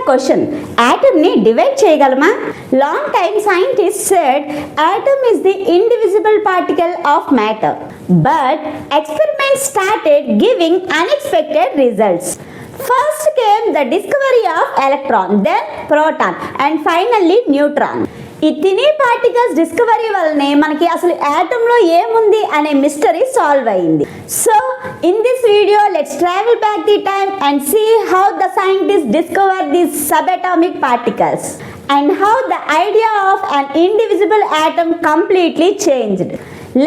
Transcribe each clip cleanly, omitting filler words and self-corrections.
Question, atom ని divide చేయగలమా? Long time scientists said atom is the indivisible particle of matter, but experiments started giving unexpected results. First came the discovery of electron, then proton, and finally neutron. ఈ తినీ particles discovery వల్లనే మనకి అసలు యాటంలో ఏముంది అనే mystery solve అయింది. So in this video let's travel back the time and see how the scientist discover these subatomic particles and how the idea of an indivisible atom completely changed.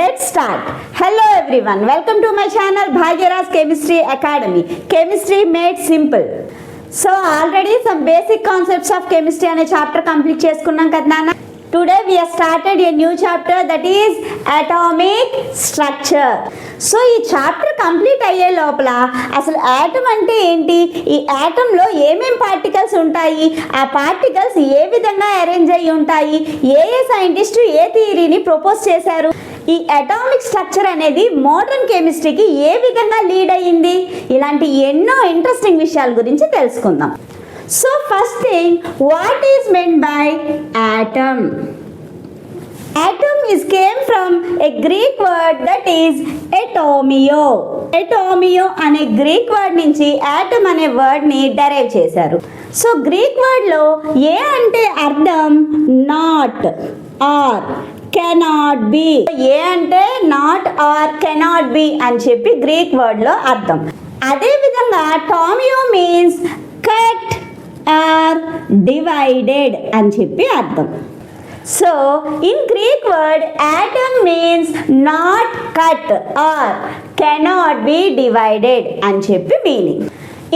Let's start. Hello everyone, welcome to my channel Bhagira's Chemistry Academy. Chemistry made simple. So already some basic concepts of chemistry అనే chapter complete చేసుకున్నాం కదా నాన్న. Today we have started a new chapter, that is atomic structure. So ఈ chapter complete అయ్యే లోపల అసలు atom అంటే ఏంటి, ఈ యాటంలో ఏమేం పార్టికల్స్ ఉంటాయి, ఆ పార్టికల్స్ ఏ విధంగా అరేంజ్ అయ్యి ఉంటాయి, ఏ సైంటిస్టు ఏ థియరీని ప్రపోజ్ చేశారు, ఈ అటామిక్ స్ట్రక్చర్ అనేది మోడర్న్ కెమిస్ట్రీకి ఏ విధంగా లీడ్ అయ్యింది, ఇలాంటి ఎన్నో ఇంట్రెస్టింగ్ విషయాల గురించి తెలుసుకుందాం. So first thing, what is meant by atom? Atom came from a Greek word, that is atomio. Atomio అనే గ్రీక్ వర్డ్ నుంచి atom అనే వర్డ్ ని డెరైవ్ చేశారు. సో గ్రీక్ వర్డ్ లో ఏ అంటే అర్థం నాట్ ఆర్ కెనాట్ బి. ఏ అంటే నాట్ ఆర్ కెనాట్ బి అని చెప్పి గ్రీక్ వర్డ్ లో అర్థం. అదే విధంగా టోమియో మీన్స్ కట్ ఆర్ డివైడెడ్ అని చెప్పి అర్థం. So in Greek word atom means not cut or cannot be divided అని చెప్పి meaning.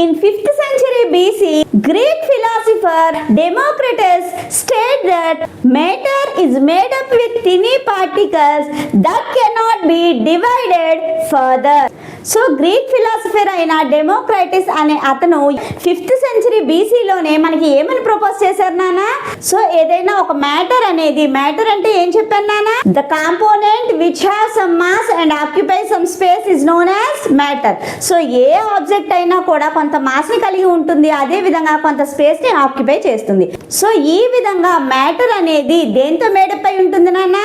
In 5th century BC, Greek philosopher Democritus stated that matter is made up with tiny particles that cannot be divided further. So Greek philosopher అయిన డెమోక్రైటిస్ అనే అతను 5th century BCలోనే మనకి ఏమని propose చేశారు నాన్న? So ఏదైనా ఒక మ్యాటర్ అనేది, మ్యాటర్ అంటే ఏం చెప్పాను నాన్న? The component which have some mass and occupy some space is known as matter. So A object అయినా కూడా కొంత మాస్ ని కలిగి ఉంటుంది, అదే విధంగా కొంత స్పేస్ ని ఆక్యుపై చేస్తుంది. సో ఈ విధంగా మ్యాటర్ అనేది దేంతో మేడప్ అయి ఉంటుంది నాన్న?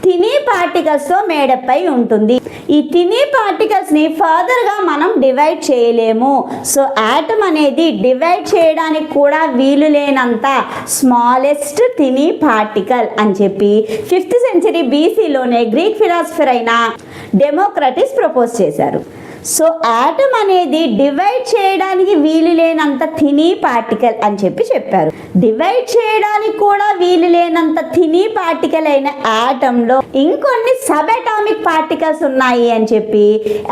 తినీ పార్టికల్స్ తో మేడప్ అయి ఉంటుంది. ఈ తినీ పార్టికల్స్ ని ఫర్దర్ గా మనం డివైడ్ చేయలేము. సో ఆటమ్ అనేది డివైడ్ చేయడానికి కూడా వీలు లేనంత స్మాలెస్ట్ తినీ పార్టికల్ అని చెప్పి 5th century BCలోనే గ్రీక్ ఫిలాసఫర్ అయిన డెమోక్రటిస్ ప్రపోజ్ చేశారు. సో ఆటమ్ అనేది డివైడ్ చేయడానికి వీలు లేనంత థినీ పార్టికల్ అని చెప్పి చెప్పారు. డివైడ్ చేయడానికి కూడా వీలు లేనంత థినీ పార్టికల్ అయిన ఆటంలో ఇంకొన్ని సబatomic పార్టికల్స్ ఉన్నాయి అని చెప్పి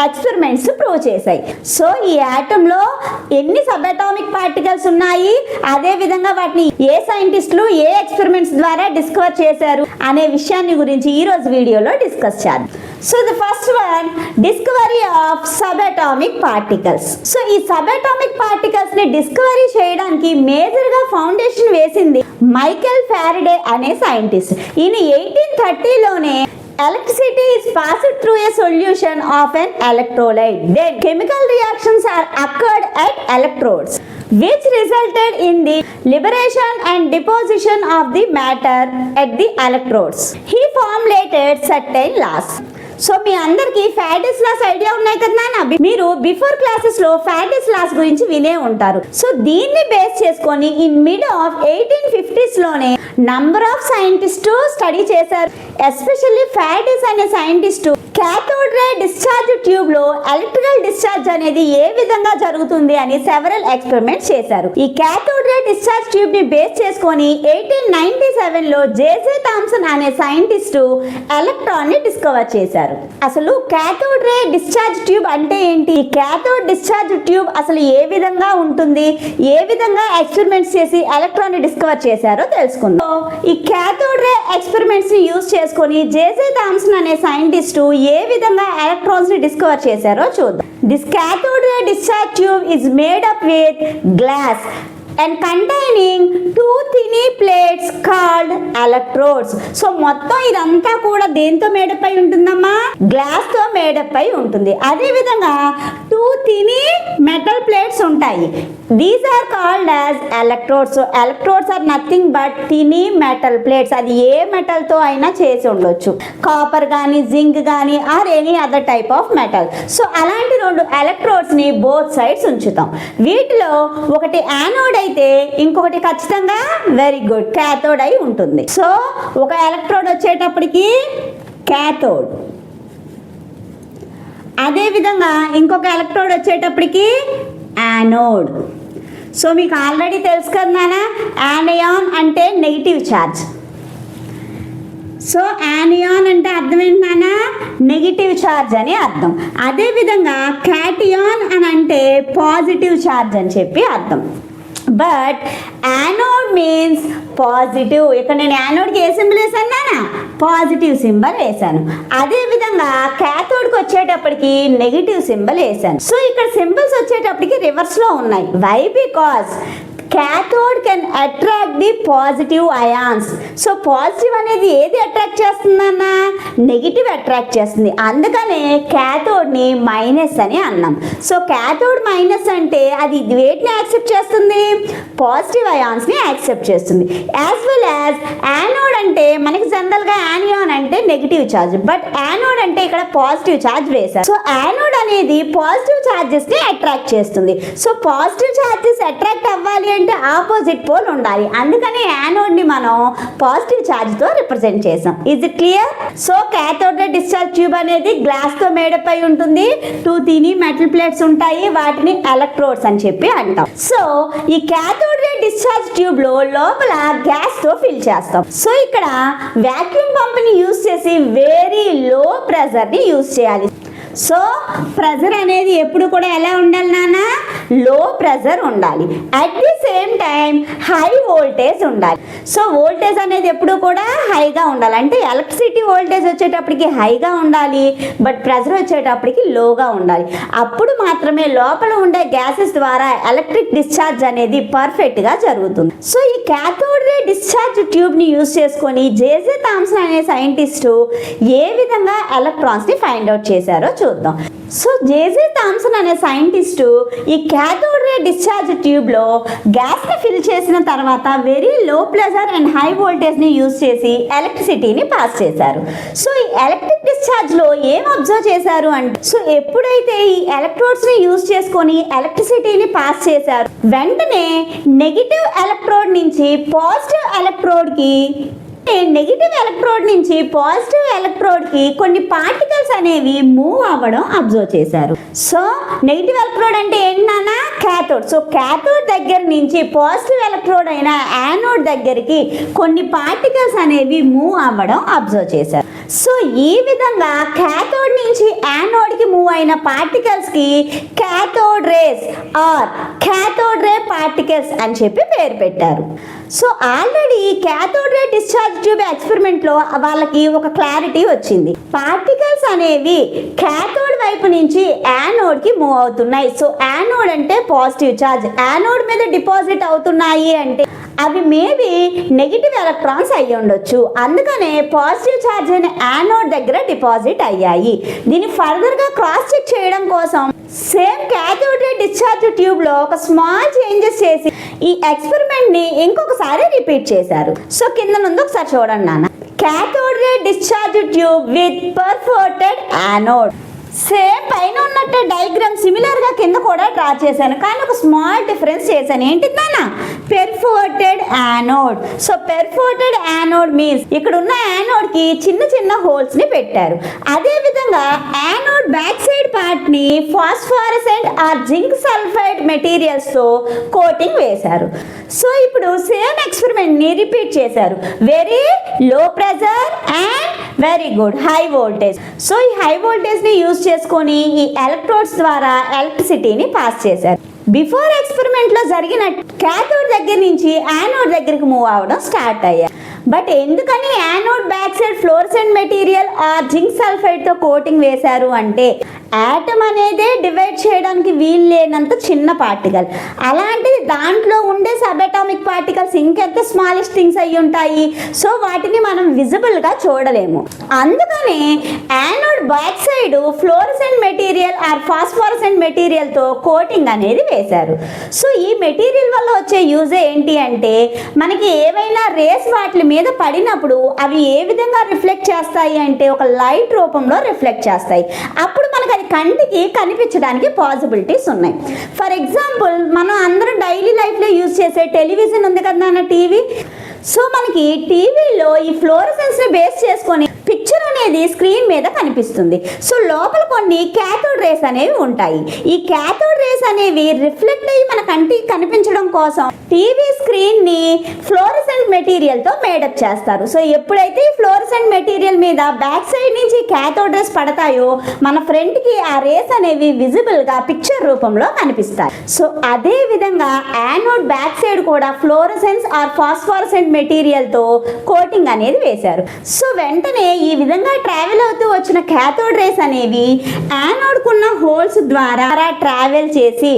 ఎక్స్పెరిమెంట్స్ ప్రూవ్ చేశాయి. సో ఈ ఆటంలో ఎన్ని సబatomic పార్టికల్స్ ఉన్నాయి, అదే విధంగా వాటిని ఏ సైంటిస్టులు ఏ ఎక్స్పెరిమెంట్స్ ద్వారా డిస్కవర్ చేశారు అనే విషయాన్ని గురించి ఈ రోజు వీడియోలో డిస్కస్ చేద్దాం. So the first one, discovery of subatomic particles. So ఈ సబatomic పార్టికల్స్ ని డిస్కవరీ చేయడానికి మేజర్ గా ఫౌండేషన్ వేసింది మైకెల్ ఫారడే అనే సైంటిస్ట్. ఈయన 1830లోనే electricity is passed through a solution of an electrolyte, then chemical reactions are occurred at electrodes which resulted in the liberation and deposition of the matter at the electrodes. He formulated certain laws. So మీ అందరికి Faraday's laws idea ఉన్నాయి కదా నాన్న? మీరు before classes లో Faraday's laws గురించి వినే ఉంటారు. సో దీన్ని బేస్ చేసుకొని ఇన్ మిడ్ ఆఫ్ 1850s లోనే నంబర్ ఆఫ్ సైంటిస్ట్ స్టడీ చేశారు. ఎస్పెషల్లీ ఫారడేస్ అనే scientist cathode ray discharge tube లో ఎలక్ట్రికల్ డిశ్చార్జ్ అనేది ఏ విధంగా జరుగుతుంది అని సెవరల్ ఎక్స్పెరిమెంట్స్ చేశారు. ఈ క్యాథోడ్ రే డిశ్చార్జ్ ట్యూబ్ ని బేస్ చేసుకొని 1897లో జేజే థామ్సన్ అనే సైంటిస్ట్ ఎలక్ట్రాన్ ని డిస్కవర్ చేశారు. అసలు క్యాథోడ్ రే డిశ్చార్జ్ ట్యూబ్ అంటే ఏంటి, క్యాథోడ్ డిశ్చార్జ్ ట్యూబ్ అసలు ఏ విధంగా ఉంటుంది, ఏ విధంగా ఎక్స్పెరిమెంట్స్ చేసి ఎలక్ట్రాన్ ని డిస్కవర్ చేశారో తెలుసుకుందాం. ఈ క్యాథోడ్ రే ఎక్స్పెరిమెంట్స్ ని యూజ్ చేసుకొని జేజే థామ్సన్ అనే సైంటిస్ట్ ఏ విధంగా ఎలక్ట్రాన్స్ ని డిస్కవర్ చేశారో చూద్దాం. This cathode ray discharge tube is made up with glass and containing two tiny plates called electrodes. So మొత్తం ఇదంతా కూడా దేంతో మేడప్ అయి ఉంటుందమ్మా? గ్లాస్ తో మేడప్ అయి ఉంటుంది. అదే విధంగా టూ తినీ మెటల్ ప్లేట్స్ ఉంటాయి. These are called as electrodes. So electrodes are nothing but thin metal plates. అది ఏ మెటల్ తో అయినా చేసి ఉండొచ్చు, కాపర్ కానీ జింక్ కానీ or any other type of metal. So అలాంటి రెండు ఎలక్ట్రోడ్స్ ని బోత్ సైడ్స్ ఉంచుతాం. వీటిలో ఒకటి యానోడ్ అయితే ఇంకొకటి ఖచ్చితంగా వెరీ గుడ్ క్యాథోడ్ అయి ఉంటుంది. సో ఒక ఎలక్ట్రోడ్ వచ్చేటప్పటికి క్యాథోడ్, అదే విధంగా ఇంకొక ఎలక్ట్రోడ్ వచ్చేటప్పటికి యానోడ్. సో మీకు ఆల్రెడీ తెలుసు కదా, యానయాన్ అంటే నెగిటివ్ ఛార్జ్. సో యానియాన్ అంటే అర్థం ఏంటన్నా? నెగిటివ్ ఛార్జ్ అని అర్థం. అదేవిధంగా క్యాటియాన్ అని అంటే పాజిటివ్ ఛార్జ్ అని చెప్పి అర్థం. But anode means positive. ఇక్కడ నేను యానోడ్కి ఏ సింబల్ వేసాను? పాజిటివ్ సింబల్ వేసాను. అదేవిధంగా క్యాథోడ్కి వచ్చేటప్పటికి నెగిటివ్ సింబల్ వేసాను. సో ఇక్కడ సింబల్స్ వచ్చేటప్పటికి రివర్స్లో ఉన్నాయి. Why? Because cathode can attract the positive ions. So positive అనేది ఏది అట్రాక్ట్ చేస్తుందన్నా? నెగిటివ్ అట్రాక్ట్ చేస్తుంది. అందుకనే క్యాథోడ్ని మైనస్ అని అన్నాం. సో క్యాథోడ్ మైనస్ అంటే అది వేటిని యాక్సెప్ట్ చేస్తుంది? పాజిటివ్ అయాన్స్ని యాక్సెప్ట్ చేస్తుంది. యాజ్ వెల్ యాజ్ యానోడ్ అంటే మనకి జనరల్గా యానియాన్ అంటే నెగిటివ్ ఛార్జ్, బట్ యానోడ్ అంటే ఇక్కడ పాజిటివ్ ఛార్జ్ వేశారు. సో యానోడ్ అనేది పాజిటివ్ ఛార్జెస్ని అట్రాక్ట్ చేస్తుంది. సో పాజిటివ్ ఛార్జెస్ అట్రాక్ట్ అవ్వాలి అంటే ఆపోజిట్ పోల్ ఉండాలి. అందుకని యానోడ్ ని మనం పాజిటివ్ ఛార్జ్ తో రిప్రజెంట్ చేసాం. Is it clear? So cathode ray discharge tube అనేది గ్లాస్ తో మేడప్ అయి ఉంటుంది. టూ తినీ మెటల్ ప్లేట్స్ ఉంటాయి, వాటిని ఎలక్ట్రోడ్స్ అని చెప్పి అంటాం. సో ఈ క్యాథోడ్ రే డిశ్చార్జ్ ట్యూబ్ లో లోపల గ్యాస్ తో ఫిల్ చేస్తాం. సో ఇక్కడ వాక్యూమ్ పంప్ ని యూజ్ చేసి వెరీ లో ప్రెజర్ ని యూజ్ చేయాలి. సో ప్రెజర్ అనేది ఎప్పుడు కూడా ఎలా ఉండాలి నాన్న? లో ప్రెజర్ ఉండాలి. At the same time high voltage ఉండాలి. సో వోల్టేజ్ అనేది ఎప్పుడు కూడా హైగా ఉండాలి. అంటే ఎలక్ట్రిసిటీ వోల్టేజ్ వచ్చేటప్పటికి హైగా ఉండాలి, బట్ ప్రెజర్ వచ్చేటప్పటికి లోగా ఉండాలి. అప్పుడు మాత్రమే లోపల ఉండే గ్యాసెస్ ద్వారా ఎలక్ట్రిక్ డిశ్చార్జ్ అనేది పర్ఫెక్ట్గా జరుగుతుంది. సో ఈ క్యాథోడ్ రే డిశ్చార్జ్ ట్యూబ్ని యూజ్ చేసుకొని జేజే థామ్సన్ అనే సైంటిస్టు ఏ విధంగా ఎలక్ట్రాన్స్ని ఫైండ్ అవుట్ చేశారో చూద్దాం. సో జేజే థామ్సన్ అనే సైంటిస్టు ఈ క్యాథోడ్ రే డిశ్చార్జ్ ట్యూబ్లో గ్యాస్ని ఫిల్ చేసిన తర్వాత very low pressure and high వోల్టేజ్ని యూజ్ చేసి ఎలక్ట్రిసిటీని పాస్ చేశారు. సో ఈ ఎలక్ట్రిక్ డిశ్చార్జ్లో ఏం అబ్జర్వ్ చేశారు అంటే, సో ఎప్పుడైతే ఈ ఎలక్ట్రోడ్స్ని యూజ్ చేసుకొని ఎలక్ట్రిసిటీని పాస్ చేశారు, వెంటనే నెగిటివ్ ఎలక్ట్రోడ్ నుంచి పాజిటివ్ ఎలక్ట్రోడ్కి నెగిటివ్ ఎలక్ట్రోడ్ నుంచి పాజిటివ్ ఎలక్ట్రోడ్కి కొన్ని పార్టికల్స్ అనేవి మూవ్ అవ్వడం అబ్జర్వ్ చేశారు. సో నెగిటివ్ ఎలక్ట్రోడ్ అంటే ఏంటన్నా? క్యాథోడ్. సో క్యాథోడ్ దగ్గర నుంచి పాజిటివ్ ఎలక్ట్రోడ్ అయిన యానోడ్ దగ్గరికి కొన్ని పార్టికల్స్ అనేవి మూవ్ అవ్వడం అబ్జర్వ్ చేశారు. సో ఈ విధంగా క్యాథోడ్ నుంచి యానోడ్కి మూవ్ అయిన పార్టికల్స్కి cathode rays or cathode ray particles అని చెప్పి పేరు పెట్టారు. So already cathode ray discharge tube ఎక్స్పెరిమెంట్లో వాళ్ళకి ఒక క్లారిటీ వచ్చింది. పార్టికల్స్ అనేవి క్యాథోడ్ వైపు నుంచి యానోడ్కి మూవ్ అవుతున్నాయి. సో యానోడ్ అంటే పాజిటివ్ ఛార్జ్, యానోడ్ మీద డిపాజిట్ అవుతున్నాయి అంటే అవి మేబీ నెగిటివ్ ఎలక్ట్రాన్స్ అయ్యి ఉండొచ్చు. అందుకనే పాజిటివ్ ఛార్జ్ అయిన యానోడ్ దగ్గర డిపాజిట్ అయ్యాయి. దీన్ని ఫర్దర్గా క్రాస్ చెక్ చేయడం కోసం సేమ్ క్యాథోడ్ రే డిశ్చార్జ్ ట్యూబ్లో ఒక స్మాల్ చేంజెస్ చేసి ఈ ఎక్స్పెరిమెంట్ని ఇంకొకసారి రిపీట్ చేశారు. సో కింద నుండి ఒకసారి చూడండి నాన్న. Cathode ray discharge tube with perforated anode. Same పైన ఉన్నట్టు డయాగ్రామ్ సిమిలర్గా కింద కూడా డ్రా చేశాను, కానీ ఒక స్మాల్ డిఫరెన్స్ చేశాను. ఏంటిదన్నా? పెర్ఫోర్టెడ్ యానోడ్. సో పెర్ఫోర్టెడ్ యానోడ్ మీన్స్ ఇక్కడ ఉన్న యానోడ్కి చిన్న చిన్న హోల్స్ని పెట్టారు. అదేవిధంగా యానోడ్ బ్యాక్ సైడ్ పార్ట్ని ఫాస్ఫోరసెంట్ ఆర్ జింక్ సల్ఫైడ్ మెటీరియల్స్తో కోటింగ్ వేశారు. సో ఇప్పుడు సేమ్ ఎక్స్పెరిమెంట్ని రిపీట్ చేశారు. Very low pressure and very good high voltage. So ఈ హై వోల్టేజ్ని యూజ్ చేసుకొని ఈ ఎలక్ట్రోడ్స్ ద్వారా ఎలక్ట్రిసిటీని పాస్ చేశారు. బిఫోర్ ఎక్స్పెరిమెంట్లో జరిగిన క్యాథోడ్ దగ్గర నుంచి యానోడ్ దగ్గరికి మూవ్ అవ్వడం స్టార్ట్ అయ్యాయి. బట్ ఎందుకని anode back side fluorescent material or zinc సల్ఫైడ్తో కోటింగ్ వేశారు అంటే, యాటమ్ అనేది డివైడ్ చేయడానికి వీలు లేనంత చిన్న పార్టికల్. అలాంటిది దాంట్లో ఉండే పార్టికల్స్ ఇంకెంత స్మాలెస్ట్ థింగ్స్ అయి ఉంటాయి. సో వాటిని మనం విజిబుల్ గా చూడలేము. అందుకనే anode back side fluorescent material or phosphorescent material తో కోటింగ్ అనేది వేశారు. సో ఈ మెటీరియల్ వల్ల వచ్చే యూజ్ ఏంటి అంటే మనకి ఏవైనా రేస్ వాటి మీద పడినప్పుడు అవి ఏ విధంగా రిఫ్లెక్ట్ చేస్తాయి అంటే ఒక లైట్ రూపంలో రిఫ్లెక్ట్ చేస్తాయి. అప్పుడు మనకు అది కంటికి కనిపించడానికి పాసిబిలిటీస్ ఉన్నాయి. ఫర్ ఎగ్జాంపుల్ మనం అందరం డైలీ లైఫ్లో యూజ్ చేసే టెలివిజన్ ఉంది కదా అన్న టీవీ. సో మనకి టీవీలో ఈ ఫ్లోరసెన్స్ని బేస్ చేసుకొని పిక్చర్ అనేది స్క్రీన్ మీద కనిపిస్తుంది. సో లోపల కొన్ని క్యాథోడ్ రేస్ అనేవి ఉంటాయి. ఈ క్యాథోడ్ రేస్ అనేవి రిఫ్లెక్ట్ అయ్యి మన కంటికి కనిపించడం కోసం టీవీ స్క్రీన్ ని ఫ్లోరసెంట్ మెటీరియల్ తో మేడప్ చేస్తారు. సో ఎప్పుడైతే ఈ ఫ్లోరసెంట్ మెటీరియల్ మీద బ్యాక్ సైడ్ నుంచి క్యాథోడ్ రేస్ పడతాయో మన ఫ్రంట్ కి ఆ రేస్ అనేవి విజిబుల్ గా పిక్చర్ రూపంలో కనిపిస్తాయి. సో అదే విధంగా యానోడ్ బ్యాక్ సైడ్ కూడా ఫ్లోరసెన్స్ ఆర్ ఫాస్ఫోరసెంట్ మెటీరియల్ తో కోటింగ్ అనేది వేశారు. సో వెంటనే ఈ విధంగా ట్రావెల్ అవుతూ వచ్చిన క్యాథోడ్ రేస్ అనేవి యానోడ్ కున్న హోల్స్ ద్వారా ట్రావెల్ చేసి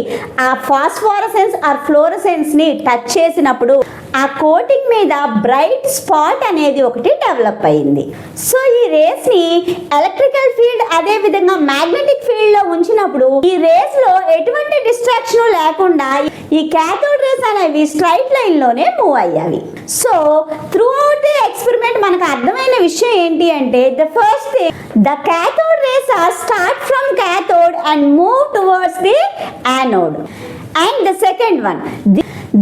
ఆ ఫాస్ఫోరసెన్స్ ఆర్ ఫ్లోరసెన్స్ ని టచ్ చేసినప్పుడు ఆ కోటింగ్ మీద బ్రైట్ స్పాట్ అనేది ఒకటి డెవలప్ అయింది. సో ఈ రేస్ ని ఎలక్ట్రికల్ ఫీల్డ్ అదే విధంగా మ్యాగ్నెటిక్ ఫీల్డ్ లో ఉంచినప్పుడు ఈ రేస్ లో ఎటువంటి డిస్ట్రాక్షన్ లేకుండా ఈ క్యాథోడ్ రేస్ అనేవి స్ట్రైట్ లైన్ లోనే మూవ్ అయ్యాయి. So through out the experiment మనకు అర్థమైన విషయం ఏంటి అంటే the first thing the cathode rays are start from cathode and move towards the anode. And the second one,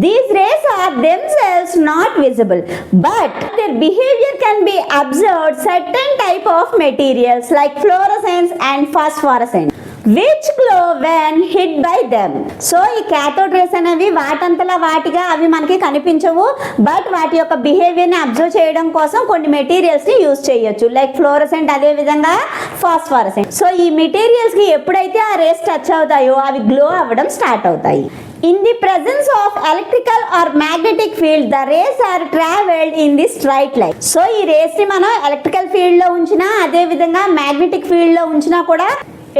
these rays are themselves not visible, but their behavior can be observed certain type of materials like fluorescence and phosphorescence which glow when hit by them. So ఈ cathode rays అనేవి వాటంతలా వాటిగా అవి మనకి కనిపించవు, but వాటి యొక్క బిహేవియర్ని observe చేయడం కోసం కొన్ని మెటీరియల్స్ని యూజ్ చేయొచ్చు లైక్ ఫ్లోరసెంట్ అదే విధంగా ఫాస్ఫోరసెంట్. సో ఈ మెటీరియల్స్కి ఎప్పుడైతే ఆ రేస్ టచ్ అవుతాయో అవి గ్లో అవ్వడం స్టార్ట్ అవుతాయి. In the presence of electrical or magnetic field, the rays are traveled in the straight line. So ఈ రేస్ ని మనం ఎలక్ట్రికల్ ఫీల్డ్ లో ఉంచినా అదే విధంగా మ్యాగ్నెటిక్ ఫీల్డ్ లో ఉంచినా కూడా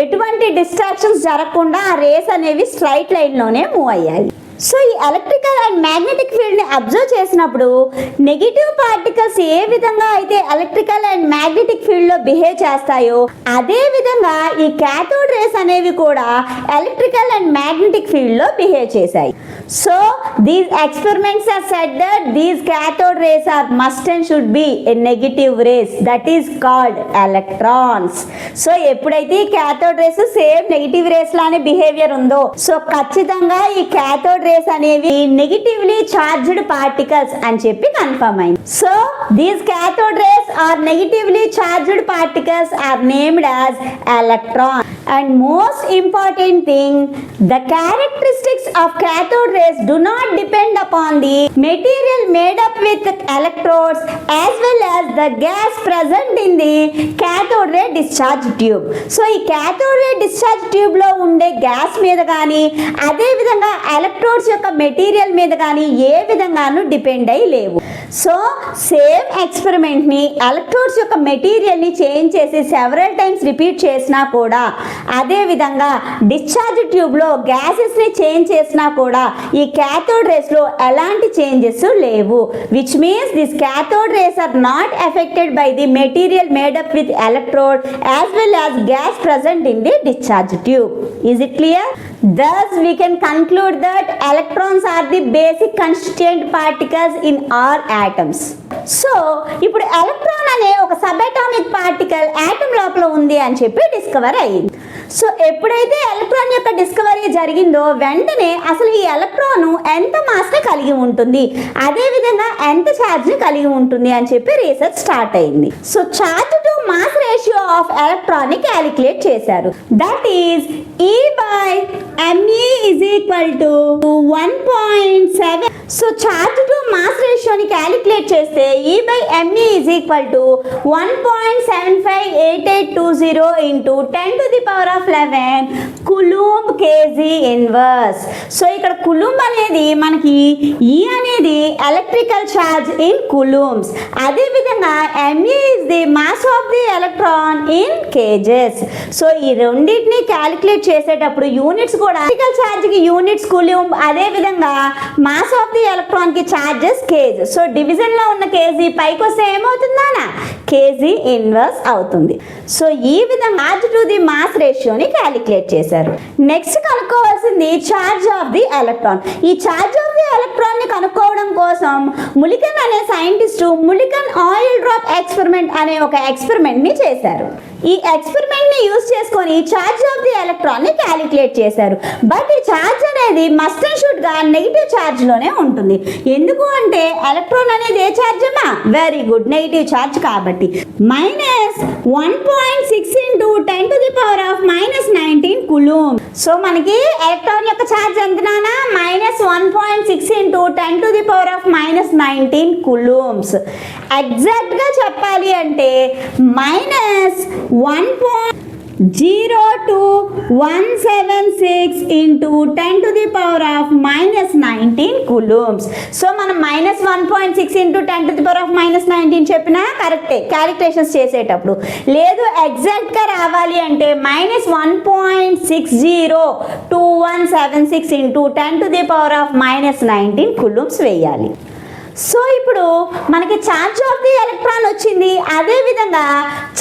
ఎటువంటి డిస్ట్రాక్షన్స్ జరగకుండా ఆ రేస్ అనేవి స్ట్రైట్ లైన్ లోనే మూవ్ అయ్యాయి. సో ఈ ఎలక్ట్రికల్ అండ్ మ్యాగ్నెటిక్ ఫీల్డ్ ని అబ్జర్వ్ చేసినప్పుడు నెగిటివ్ పార్టికల్స్ ఏ విధంగా అయితే ఎలక్ట్రికల్ అండ్ మ్యాగ్నెటిక్ ఫీల్డ్ లో బిహేవ్ చేస్తాయో అదే విధంగా ఈ క్యాథోడ్ రేస్ అనేవి కూడా ఎలక్ట్రికల్ అండ్ మ్యాగ్నెటిక్ ఫీల్డ్ లో బిహేవ్ చేశాయి. So these experiments are said that these cathode rays are must and should be a negative rays that is called electrons. So ఎప్పుడైతే ఈ cathode race same negative rays లానే behaviour ఉందో so ఖచ్చితంగా ఈ cathode rays అనేవి negatively charged particles అని చెప్పి confirm అయింది. So these cathode rays are negatively charged particles are named as electron. And most important thing, the characteristics of cathode rays do not depend upon the material made up with electrodes as well as the gas present in the cathode ray discharge tube. So ఈ cathode ray discharge tube లో ఉండే gas మీద కానీ అదే విధంగా electrodes యొక్క material మీద కానీ ఏ విధంగానూ డిపెండ్ అయి లేవు. సో సేమ్ ఎక్స్పెరిమెంట్ ని ఎలక్ట్రోడ్స్ యొక్క మెటీరియల్ ని చేంజ్ చేసి సెవరల్ టైమ్స్ రిపీట్ చేసినా కూడా అదే విధంగా డిశ్చార్జ్ ట్యూబ్ లో గ్యాసెస్ ని చేంజ్ చేసినా కూడా ఈ cathode rays లో ఎలాంటి చేంజెస్ లేవు. Which means this cathode rays are not affected by the material made up with electrode as well as gas present in the discharge tube. Is it clear? Thus we can conclude that electrons are the basic constituent particles in all atoms. So ఇప్పుడు electron అనే ఒక sub atomic particle atom లోపల ఉంది అని చెప్పి discover అయ్యింది. So ఎప్పుడైతే electron యొక్క డిస్కవరీ జరిగిందో వెంటనే అసలు ఈ ఎలక్ట్రాన్ ఎంత మాస్ని కలిగి ఉంటుంది అదే విధంగా ఎంత ఛార్జ్ని కలిగి ఉంటుంది అని చెప్పి రీసెర్చ్ స్టార్ట్ అయింది. So charge to mass ratio of electron ని క్యాలిక్యులేట్ చేశారు. That is E/me is equal to 1.7. So charge to mass ratio రేషియోని క్యాలిక్యులేట్ చేస్తే E/me is equal to 1.758820 into 10⁻11 coulomb KG inverse. So ఇక్కడ కులూంబ్ అనేది మనకి E అనేది ఎలక్ట్రికల్ ఛార్జ్ ఇన్ కులూంబ్స్, అదేవిధంగా me is the mass of the electron in KGs. So ఈ రెండింటిని క్యాలిక్యులేట్ చేసేటప్పుడు యూనిట్స్ కూడా ఎలక్ట్రికల్ ఛార్జ్ కి యూనిట్స్ కులూంబ్, అదేవిధంగా మాస్ ఆఫ్ ది ఎలక్ట్రాన్ కి ఛార్జెస్ కేజ్. సో డివిజన్ లో ఉన్న కేజీ పైకి వస్తే ఏమవుతుందా, కేజీ ఇన్వర్స్ అవుతుంది. సో ఈ విధంగా ఛార్జ్ టు ది మాస్ రేషియోని క్యాలిక్యులేట్ చేశారు. నెక్స్ట్ కనుక్కోవాల్సింది ఛార్జ్ ఆఫ్ ది ఎలక్ట్రాన్. ఈ ఛార్జ్ ఆఫ్ ది ఎలక్ట్రాన్ ని కనుక్కోవడం కోసం ములికన్ అనే సైంటిస్ట్ ములికన్ ఆయిల్ డ్రాప్ ఎక్స్పెరిమెంట్ అనే ఒక ఎక్స్పెరిమెంట్ ని చేశారు. ఈ ఎక్స్పెరిమెంట్ ని యూజ్ చేసుకొని ఛార్జ్ ఆఫ్ ది ఎలక్ట్రాన్ ని క్యాలిక్యులేట్ చేశారు. బట్ ఈ ఛార్జ్ అనేది మస్ట్ అండ్ షుడ్ గా నెగిటివ్ ఛార్జ్ లోనే ఉంటుంది. ఎందుకు అంటే ఎలక్ట్రాన్ అనేది ఏ ఛార్జ్ అమ్మా, వెరీ గుడ్, నెగిటివ్ ఛార్జ్ కాబట్టి. -1.6 ఇంటూ 10⁻−19 కులూంబ్. సో మనకి ఎలక్ట్రాన్ యొక్క ఛార్జ్ ఎంత నానా, -1.6 ఇంటూ 10⁻−19 కులూంబ్స్. ఎగ్జాక్ట్ గా చెప్పాలి అంటే -0.0176 ఇంటూ 10⁻−19 కులూంబ్స్. సో మనం -1.6 ఇంటూ 10⁻−19 చెప్పినా కరెక్టే క్యాలిక్యులేషన్స్ చేసేటప్పుడు. లేదు ఎగ్జాక్ట్ గా రావాలి అంటే -1.602176 ఇంటూ 10⁻−19 కులూంబ్స్ వేయాలి. సో ఇప్పుడు మనకి ఛార్జ్ ఆఫ్ ది ఎలక్ట్రాన్ వచ్చింది, అదేవిధంగా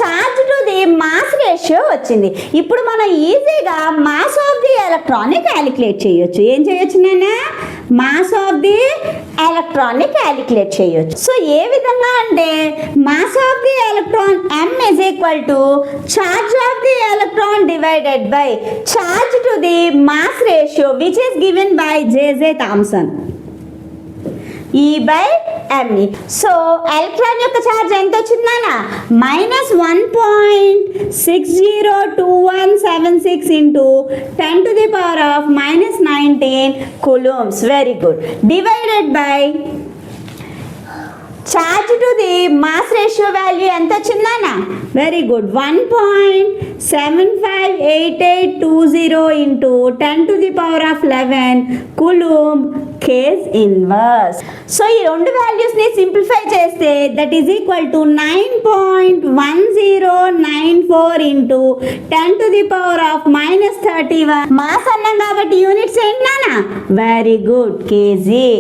charge to the mass ratio వచ్చింది. ఇప్పుడు మనం ఈజీగా మాస్ ఆఫ్ ది ఎలక్ట్రాన్ని క్యాలిక్యులేట్ చేయొచ్చు. ఏం చేయొచ్చు నాన్న, మాస్ ఆఫ్ ది ఎలక్ట్రాన్ని క్యాలిక్యులేట్ చేయొచ్చు. సో ఏ విధంగా అంటే mass of the electron m is equal to charge of the electron divided by charge to the mass ratio which is given by J.J. Thomson. E/me. So electron యొక్క charge ఎంత వచ్చిందనా, -1.602176 into 10⁻−19 coulombs. Very good. Divided by charge to the mass ratio value ఎంత వచ్చిందనా, very good, 1.758820 into 10⁻11 coulomb KG inverse. So ఈ రెండు values ని simplify చేస్తే that is equal to 9.1094 into 10⁻−31. Mass అన్నాం కాబట్టి యూనిట్స్ ఏంటి నానా, వెరీ గుడ్, కేజీ.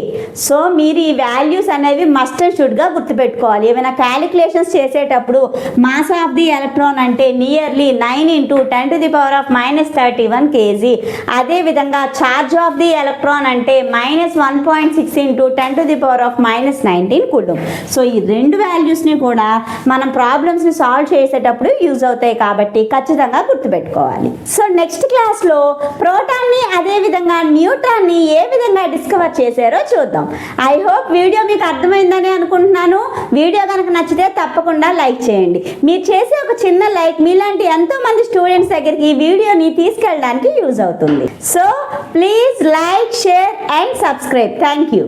సో మీరు ఈ వాల్యూస్ అనేవి మస్ట్ అండ్ షుడ్ గా గుర్తుపెట్టుకోవాలి. ఏమైనా క్యాలిక్యులేషన్స్ చేసేటప్పుడు మాస్ ఆఫ్ ది ఎలక్ట్రాన్ అంటే నియర్లీ 9 ఇంటూ 10⁻−31 కేజీ. అదేవిధంగా ఛార్జ్ ఆఫ్ ది ఎలక్ట్రాన్ అంటే -1.6 ఇంటూ 10⁻−19 కులూంబ్. సో ఈ రెండు వాల్యూస్ని కూడా మనం ప్రాబ్లమ్స్ని సాల్వ్ చేసేటప్పుడు యూజ్ అవుతాయి కాబట్టి ఖచ్చితంగా గుర్తుపెట్టుకోవాలి. సో నెక్స్ట్ క్లాస్లో ప్రోటాన్ని అదేవిధంగా న్యూట్రాన్ని ఏ విధంగా డిస్కవర్ చేశారో చూద్దాం. ఐ హోప్ వీడియో మీకు అర్థమైందని అనుకుంటున్నాను. వీడియో కనుక నచ్చితే తప్పకుండా లైక్ చేయండి. మీరు చేసే ఒక చిన్న లైక్ మీలాంటి ఎంతో మంది స్టూడెంట్స్ దగ్గరికి ఈ వీడియోని తీసుకెళ్ళడానికి యూజ్ అవుతుంది. So please like, share and subscribe. Thank you.